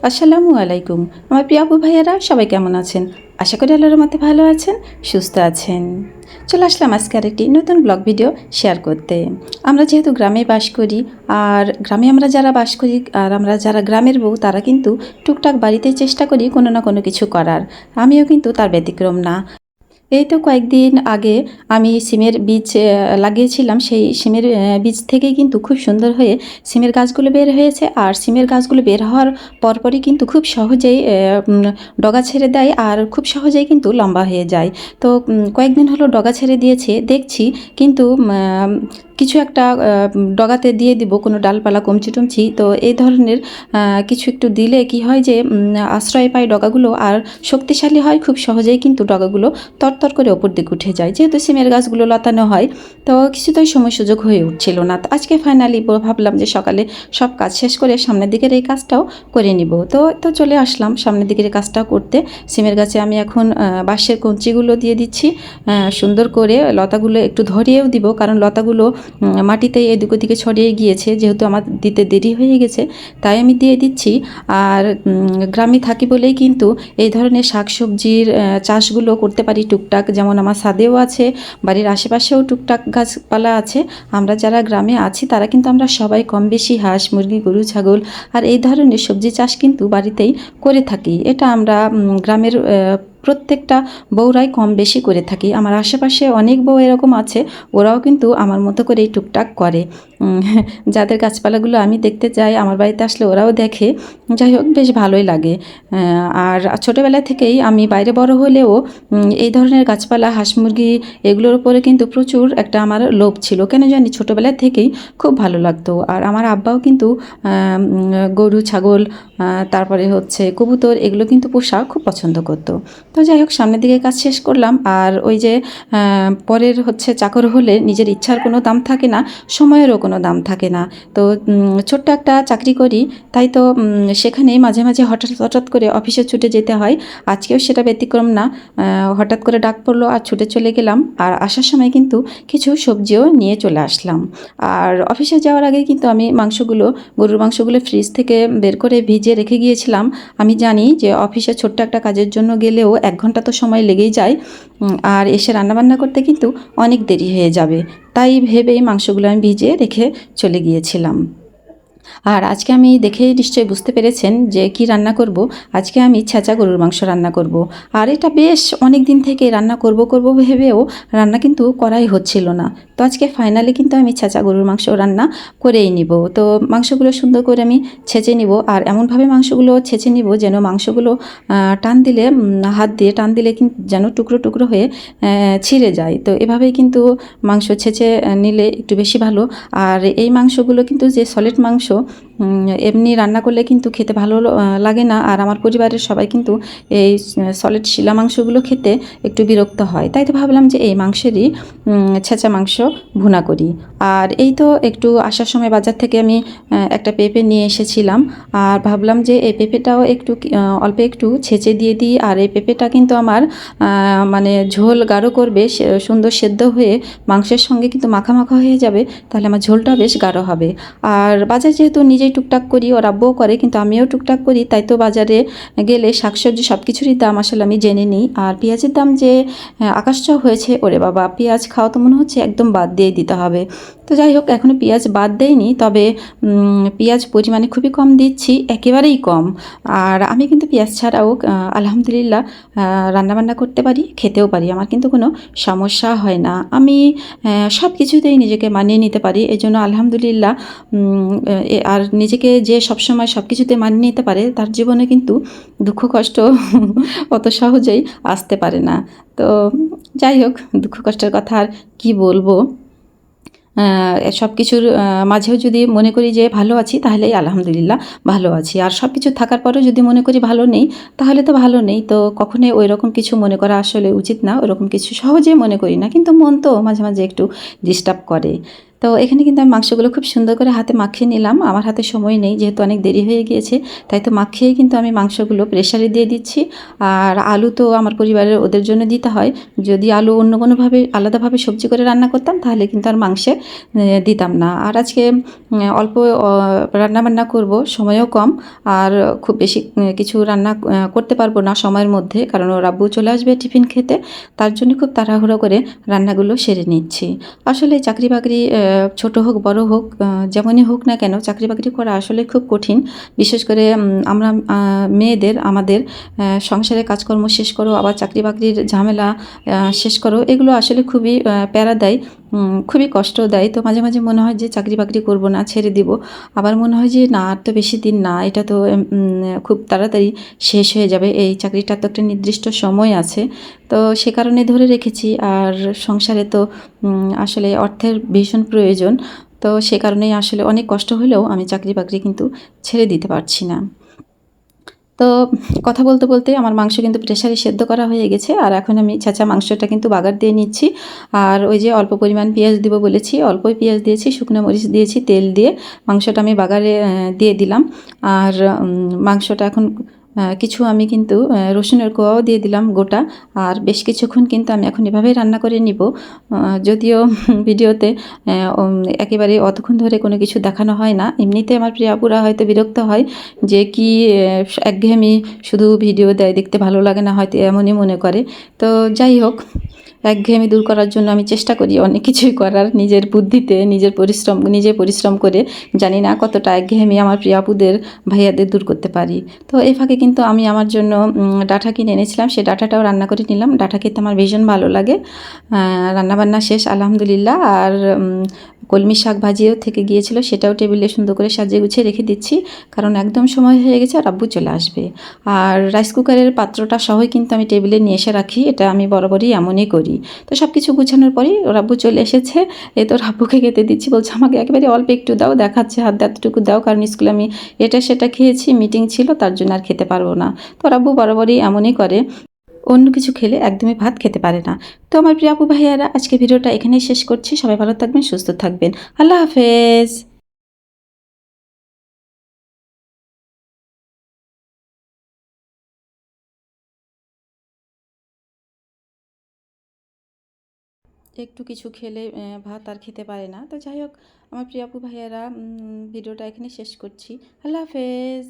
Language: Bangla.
আসসালামু আলাইকুম। আমার প্রিয় আপু ভাইয়ারা সবাই কেমন আছেন? আশা করি আল্লাহর রহমতে ভালো আছেন, সুস্থ আছেন। চলে আসলাম আজকে আরেকটি নতুন ব্লগ ভিডিও শেয়ার করতে। আমরা যেহেতু গ্রামে বাস করি, আর গ্রামে আমরা যারা বাস করি আর আমরা যারা গ্রামের বউ, তারা কিন্তু টুকটাক বাড়িতে চেষ্টা করি কোনো না কোনো কিছু করার। আমিও কিন্তু তার ব্যতিক্রম না। এই তো কয়েকদিন আগে আমি সিমের বীজ লাগিয়েছিলাম। সেই সিমের বীজ থেকেই কিন্তু খুব সুন্দর হয়ে সিমের গাছগুলো বের হয়েছে। আর সিমের গাছগুলো বের হওয়ার পরপরই কিন্তু খুব সহজেই ডগা ছেড়ে দেয়, আর খুব সহজেই কিন্তু লম্বা হয়ে যায়। তো কয়েকদিন হলো ডগা ছেড়ে দিয়েছে দেখছি, কিন্তু কিছু একটা ডগাতে দিয়ে দিব কোনো ডালপালা কমচি টমচি। তো এই ধরনের কিছু একটু দিলে কি হয় যে আশ্রয় পায় ডগাগুলো, আর শক্তিশালী হয়। খুব সহজেই কিন্তু ডগাগুলো তরতর করে ওপর দিকে উঠে যায়। যেহেতু সিমের গাছগুলো লতানো হয়, তো কিছুতেই সময় সুযোগ হয়ে উঠছিল না। তো আজকে ফাইনালি ভাবলাম যে সকালে সব কাজ শেষ করে সামনের দিকের এই কাজটাও করে নিব। তো চলে আসলাম সামনের দিকের এই কাজটাও করতে। সিমের গাছে আমি এখন বাঁশের কঞ্চিগুলো দিয়ে দিচ্ছি, সুন্দর করে লতাগুলো একটু ধরিয়েও দিব, কারণ লতাগুলো মাটিতে এদিক ওদিকে ছড়িয়ে গিয়েছে। যেহেতু আমার দিতে দেরি হয়ে গেছে, তাই আমি দিয়ে দিচ্ছি। আর গ্রামে থাকি বলেই কিন্তু এই ধরনের শাকসবজির চাষগুলো করতে পারি টুকটাক। যেমন আমার ছাদেও আছে, বাড়ির আশেপাশেও টুকটাক গাছপালা আছে। আমরা যারা গ্রামে আছি তারা কিন্তু আমরা সবাই কম বেশি হাঁস মুরগি গরু ছাগল আর এই ধরনের সবজি চাষ কিন্তু বাড়িতেই করে থাকি। এটা আমরা গ্রামের প্রত্যেকটা বউরাই কম বেশি করে থাকি। আমার আশেপাশে অনেক বউ এরকম আছে, ওরাও কিন্তু আমার মতো করেই টুকটাক করে। যাদের গাছপালাগুলো আমি দেখতে যাই, আমার বাড়িতে আসলে ওরাও দেখে। যাই হোক, বেশ ভালোই লাগে। আর ছোটোবেলা থেকেই আমি বাইরে বড় হলেও এই ধরনের গাছপালা হাঁস মুরগি এগুলোর উপরে কিন্তু প্রচুর একটা আমার লোভ ছিল। কেন জানি ছোটোবেলা থেকেই খুব ভালো লাগতো। আর আমার আব্বাও কিন্তু গরু ছাগল তারপরে হচ্ছে কবুতর এগুলো কিন্তু পোষা খুব পছন্দ করতো। তো যাই হোক, সামনের দিকে কাজ শেষ করলাম। আর ওই যে পরের হচ্ছে চাকর হলে নিজের ইচ্ছার কোনো দাম থাকে না, সময়েরও কোনো দাম থাকে না। তো ছোট্ট একটা চাকরি করি, তাই তো সেখানে মাঝে মাঝে হঠাৎ হঠাৎ করে অফিসে ছুটে যেতে হয়। আজকেও সেটা ব্যতিক্রম না। হঠাৎ করে ডাক পড়লো আর ছুটে চলে গেলাম। আর আসার সময় কিন্তু কিছু সবজিও নিয়ে চলে আসলাম। আর অফিসে যাওয়ার আগে কিন্তু আমি গরুর মাংসগুলো ফ্রিজ থেকে বের করে ভিজিয়ে রেখে গিয়েছিলাম। আমি জানি যে অফিসে ছোট্ট একটা কাজের জন্য গেলেও 1 ঘন্টা তো সময় লেগেই যায়, আর এসে রান্নাবান্না করতে কিন্তু অনেক দেরি হয়ে যাবে। তাই ভেবেই মাংসগুলো আমি ভিজিয়ে রেখে চলে গিয়েছিলাম। আর আজকে আমি দেখেই নিশ্চয়ই বুঝতে পেরেছেন যে কি রান্না করব। আজকে আমি ছেঁচা গরুর মাংস রান্না করব। আর এটা বেশ অনেক দিন থেকে রান্না করব ভেবেও রান্না কিন্তু করাই হচ্ছিল না। তো আজকে ফাইনালি কিন্তু আমি ছেঁচা গরুর মাংস রান্না করেই নিব। তো মাংসগুলো সুন্দর করে আমি ছেঁচে নিব, আর এমনভাবে মাংসগুলো ছেঁচে নিব যেন মাংসগুলো টান দিলে হাত দিয়ে টান দিলে কিন্তু যেন টুকরো টুকরো হয়ে ছিঁড়ে যায়। তো এভাবেই কিন্তু মাংস ছেঁচে নিলে একটু বেশি ভালো। আর এই মাংসগুলো কিন্তু যে সলিড মাংস, এমনি রান্না করলে কিন্তু খেতে ভালো লাগে না। আর আমার পরিবারের সবাই কিন্তু এই সলিড শিলা মাংসগুলো খেতে একটু বিরক্ত হয়। তাই তো ভাবলাম যে এই মাংসেরই ছেঁচা মাংস ভুনা করি। আর এই তো একটু আসার সময় বাজার থেকে আমি একটা পেঁপে নিয়ে এসেছিলাম, আর ভাবলাম যে এই পেঁপেটাও একটু অল্প একটু ছেঁচে দিয়ে দিই। আর এই পেঁপেটা কিন্তু আমার মানে ঝোল গাঢ় করবে, সুন্দর সেদ্ধ হয়ে মাংসের সঙ্গে কিন্তু মাখা মাখা হয়ে যাবে, তাহলে আমার ঝোলটা বেশ গাঢ় হবে। আর বাজার যেহেতু নিজেই টুকটাক করি, ওর আব্বুও করে, কিন্তু আমিও টুকটাক করি, তাই তো বাজারে গেলে শাকসবজি সব কিছুরই দাম আসলে আমি জেনে নিই। আর পেঁয়াজের দাম যে আকাশছোঁয়া হয়েছে, ওরে বাবা, পেঁয়াজ খাওয়া তো মনে হচ্ছে একদম বাদ দিয়ে দিতে হবে। তো যাই হোক, এখনও পেঁয়াজ বাদ দেয়নি, তবে পেঁয়াজ পরিমাণে খুবই কম দিচ্ছি, একেবারেই কম। আর আমি কিন্তু পেঁয়াজ ছাড়াও আলহামদুলিল্লাহ রান্নাবান্না করতে পারি, খেতেও পারি। আমার কিন্তু কোনো সমস্যা হয় না। আমি সব কিছুতেই নিজেকে মানিয়ে নিতে পারি, এই জন্য আলহামদুলিল্লাহ। আর নিজেকে যে সবসময় সব কিছুতে মানিয়ে নিতে পারে, তার জীবনে কিন্তু দুঃখ কষ্ট অত সহজেই আসতে পারে না। তো যাই হোক, দুঃখ কষ্টের কথা আর কী বলবো। সব কিছুর মাঝেও যদি মনে করি যে ভালো আছি, তাহলেই আলহামদুলিল্লাহ ভালো আছি। আর সব কিছু থাকার পরেও যদি মনে করি ভালো নেই, তাহলে তো ভালো নেই। তো কখনোই ওই রকম কিছু মনে করা আসলে উচিত না। ওইরকম কিছু সহজেই মনে করি না, কিন্তু মন তো মাঝে মাঝে একটু ডিস্টার্ব করে। তো এখানে কিন্তু আমি মাংসগুলো খুব সুন্দর করে হাতে মাখিয়ে নিলাম। আমার হাতে সময় নেই, যেহেতু অনেক দেরি হয়ে গিয়েছে, তাই তো মাখিয়েই কিন্তু আমি মাংসগুলো প্রেসারে দিয়ে দিচ্ছি। আর আলু তো আমার পরিবারের ওদের জন্য দিতে হয়। যদি আলু অন্য কোনোভাবে আলাদাভাবে সবজি করে রান্না করতাম, তাহলে কিন্তু আর মাংসে দিতাম না। আর আজকে অল্প রান্নাবান্না করব, সময়ও কম, আর খুব বেশি কিছু রান্না করতে পারবো না সময়ের মধ্যে, কারণ ওর আব্বু চলে আসবে টিফিন খেতে। তার জন্য খুব তাড়াহুড়ো করে রান্নাগুলো সেরে নিচ্ছি। আসলে চাকরি বাকরি ছোট হোক বড় হোক, যেমনই হোক না কেন, চাকরি বাকরি করা আসলে খুব কঠিন। বিশেষ করে আমরা মেয়েদের, আমাদের সংসারে কাজকর্ম শেষ করো, আবার চাকরি বাকরির ঝামেলা শেষ করো, এগুলো আসলে খুবই প্যারা দেয়, খুবই কষ্ট দেয়। তো মাঝে মাঝে মনে হয় যে চাকরি বাকরি করব না, ছেড়ে দিব। আবার মনে হয় যে না, আর তো বেশি দিন না, এটা তো খুব তাড়াতাড়ি শেষ হয়ে যাবে, এই চাকরিটার তো একটা নির্দিষ্ট সময় আছে। তো সে কারণে ধরে রেখেছি। আর সংসারে তো আসলে অর্থের ভীষণ প্রয়োজন। তো সে কারণেই আসলে অনেক কষ্ট হলেও আমি চাকরি বাকরি কিন্তু ছেড়ে দিতে পারছি না। তো কথা বলতে বলতে আমার মাংস কিন্তু প্রেসারে সেদ্ধ করা হয়ে গেছে। আর এখন আমি ছেঁচা মাংসটা কিন্তু বাগার দিয়ে নিচ্ছি। আর ওই যে অল্প পরিমাণ পেঁয়াজ দিব বলেছি, অল্পই পেঁয়াজ দিয়েছি, শুকনো মরিচ দিয়েছি, তেল দিয়ে মাংসটা আমি বাগারে দিয়ে দিলাম। আর মাংসটা এখন কিছু আমি কিন্তু রসুনের কোয়াও দিয়ে দিলাম গোটা। আর বেশ কিছুক্ষণ কিন্তু আমি এখন এভাবেই রান্না করে নিব। যদিও ভিডিওতে একেবারে অতক্ষণ ধরে কোনো কিছু দেখানো হয় না। এমনিতে আমার প্রিয় আপুরা হয়তো বিরক্ত হয় যে কি একঘেয়েমি শুধু ভিডিও দেয়, দেখতে ভালো লাগে না, হয়তো এমনই মনে করে। তো যাই হোক, একঘেয়েমি দূর করার জন্য আমি চেষ্টা করি অনেক কিছুই করার, নিজের বুদ্ধিতে, নিজে পরিশ্রম করে। জানি না কতটা একঘেয়েমি আমার প্রিয় আপুদের, ভাইয়াদের দূর করতে পারি। তো এই ফাঁকে কিন্তু আমি আমার জন্য ডাঁটা কিনে এনেছিলাম, সেই ডাঁটাটাও রান্না করে নিলাম। ডাঁটা খেতে আমার ভীষণ ভালো লাগে। রান্নাবান্না শেষ আলহামদুলিল্লাহ। আর কলমি শাক ভাজিও থেকে গিয়েছিল, সেটাও টেবিলে সুন্দর করে সাজিয়ে গুছিয়ে রেখে দিচ্ছি, কারণ একদম সময় হয়ে গেছে আর আব্বু চলে আসবে। আর রাইস কুকারের পাত্রটা সহই কিন্তু আমি টেবিলে নিয়ে এসে রাখি, এটা আমি বরাবরই এমনই করি। তো সব কিছু গুছানোর পরেই ওর আব্বু চলে এসেছে। এই তো আব্বুকে খেতে দিচ্ছি, বলছে আমাকে একেবারে অল্প একটু দাও, দেখাচ্ছে হাত দিয়ে এতটুকু দাও, কারণ স্কুলে আমি এটা সেটা খেয়েছি, মিটিং ছিল, তার জন্য আর খেতে পারবো না। তো ওর আব্বু বরাবরই এমনই করে, অন্য কিছু খেলে একদমই ভাত খেতে পারে না। তো আমার প্রিয় আপু ভাইয়ারা, আজকে ভিডিওটা এখানেই শেষ করছি। সবাই ভালো থাকবেন, সুস্থ থাকবেন। আল্লাহ হাফেজ। একটু কিছু খেলে ভাত আর খেতে পারে না। তো যাই হোক, আমার প্রিয় আপু ভাইয়ারা, ভিডিওটা এখানে শেষ করছি। আল্লাহ হাফেজ।